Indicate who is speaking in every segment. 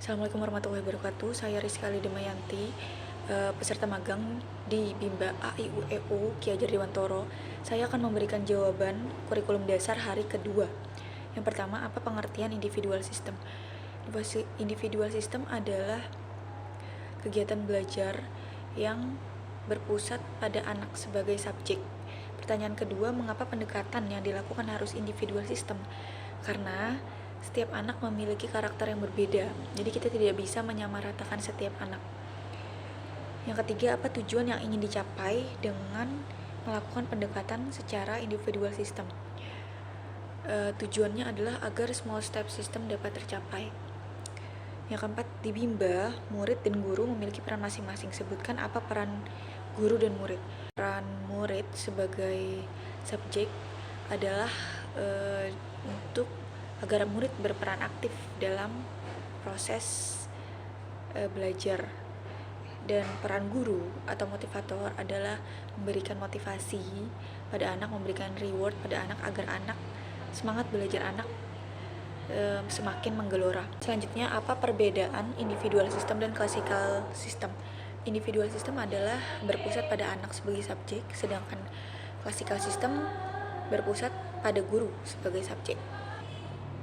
Speaker 1: Assalamualaikum warahmatullahi wabarakatuh. Saya Rizka Demayanti, peserta magang di Bimba AIUEU Ki Hajar Dewantoro. Saya akan memberikan jawaban kurikulum dasar hari kedua. Yang pertama, apa pengertian individual system? Individual system adalah kegiatan belajar yang berpusat pada anak sebagai subjek. Pertanyaan kedua, mengapa pendekatan yang dilakukan harus individual system? Karena setiap anak memiliki karakter yang berbeda, jadi kita tidak bisa menyamaratakan setiap anak. Yang ketiga, apa tujuan yang ingin dicapai dengan melakukan pendekatan secara individual system? Tujuannya adalah agar small step system dapat tercapai. Yang keempat, di Bimba, murid dan guru memiliki peran masing-masing. Sebutkan apa peran guru dan murid. Peran murid sebagai subjek adalah untuk agar murid berperan aktif dalam proses belajar, dan peran guru atau motivator adalah memberikan motivasi pada anak, memberikan reward pada anak agar anak semangat belajar anak semakin menggelora. Selanjutnya, apa perbedaan individual system dan classical system? Individual system adalah berpusat pada anak sebagai subjek, sedangkan classical system berpusat pada guru sebagai subjek.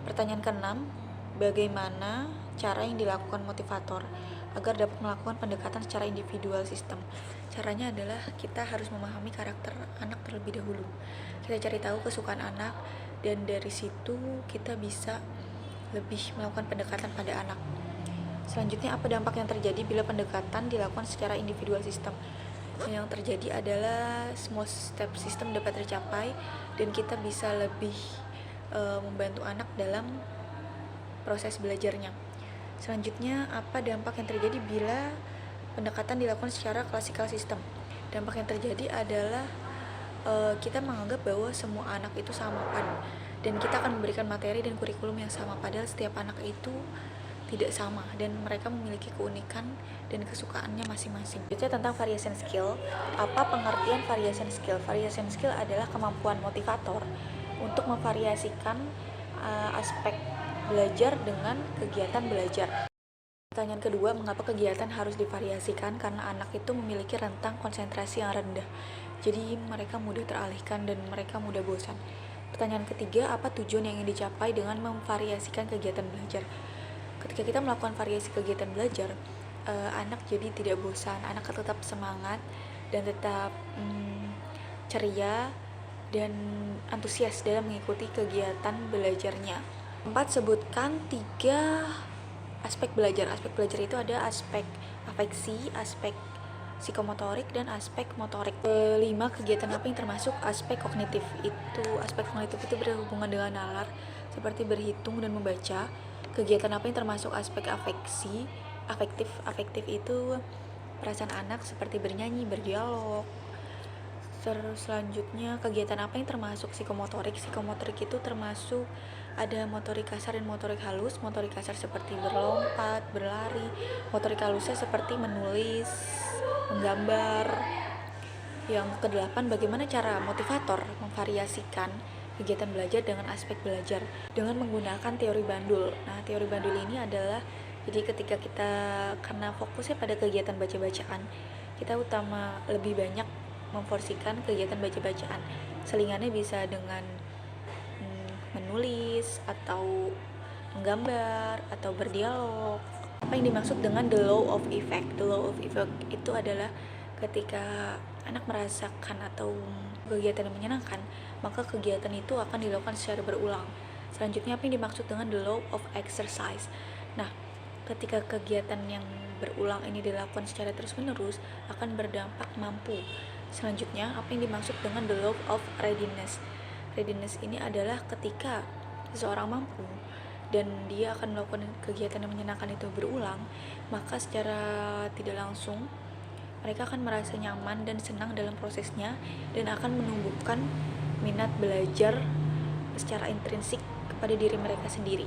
Speaker 1: Pertanyaan ke-6, bagaimana cara yang dilakukan motivator agar dapat melakukan pendekatan secara individual system? Caranya adalah kita harus memahami karakter anak terlebih dahulu. Kita cari tahu kesukaan anak, dan dari situ kita bisa lebih melakukan pendekatan pada anak. Selanjutnya, apa dampak yang terjadi bila pendekatan dilakukan secara individual system? Yang terjadi adalah small step system dapat tercapai dan kita bisa lebih membantu anak dalam proses belajarnya. Selanjutnya, apa dampak yang terjadi bila pendekatan dilakukan secara classical system? Dampak yang terjadi adalah kita menganggap bahwa semua anak itu sama dan kita akan memberikan materi dan kurikulum yang sama, padahal setiap anak itu tidak sama dan mereka memiliki keunikan dan kesukaannya masing-masing. Selanjutnya, tentang variation skill. Apa pengertian variation skill? Variation skill adalah kemampuan motivator untuk memvariasikan aspek belajar dengan kegiatan belajar. Pertanyaan kedua, mengapa kegiatan harus divariasikan? Karena anak itu memiliki rentang konsentrasi yang rendah, jadi mereka mudah teralihkan dan mereka mudah bosan. Pertanyaan ketiga, apa tujuan yang ingin dicapai dengan memvariasikan kegiatan belajar? Ketika kita melakukan variasi kegiatan belajar, anak jadi tidak bosan, anak tetap semangat dan tetap ceria dan antusias dalam mengikuti kegiatan belajarnya. 4, sebutkan 3 aspek belajar. Aspek belajar itu ada aspek afeksi, aspek psikomotorik, dan aspek motorik. 5, kegiatan apa yang termasuk aspek kognitif? Aspek kognitif itu berhubungan dengan nalar seperti berhitung dan membaca. Kegiatan apa yang termasuk aspek afeksi? Afektif itu perasaan anak seperti bernyanyi, berdialog. Selanjutnya, kegiatan apa yang termasuk psikomotorik? Psikomotorik itu termasuk ada motorik kasar dan motorik halus. Motorik kasar seperti berlompat, berlari. Motorik halusnya seperti menulis, menggambar. Yang ke-8, bagaimana cara motivator memvariasikan kegiatan belajar dengan aspek belajar? Dengan menggunakan teori bandul. Nah, teori bandul ini adalah, jadi ketika kita karena fokusnya pada kegiatan baca-bacaan, kita lebih banyak memporsikan kegiatan baca-bacaan. Selingannya bisa dengan menulis atau menggambar atau berdialog. Apa yang dimaksud dengan the law of effect? The law of effect itu adalah ketika anak merasakan atau kegiatan yang menyenangkan, maka kegiatan itu akan dilakukan secara berulang. Selanjutnya, apa yang dimaksud dengan the law of exercise? Nah, ketika kegiatan yang berulang ini dilakukan secara terus-menerus akan berdampak mampu. Selanjutnya, apa yang dimaksud dengan the law of readiness? Readiness ini adalah ketika seseorang mampu dan dia akan melakukan kegiatan yang menyenangkan itu berulang, maka secara tidak langsung mereka akan merasa nyaman dan senang dalam prosesnya dan akan menumbuhkan minat belajar secara intrinsik kepada diri mereka sendiri.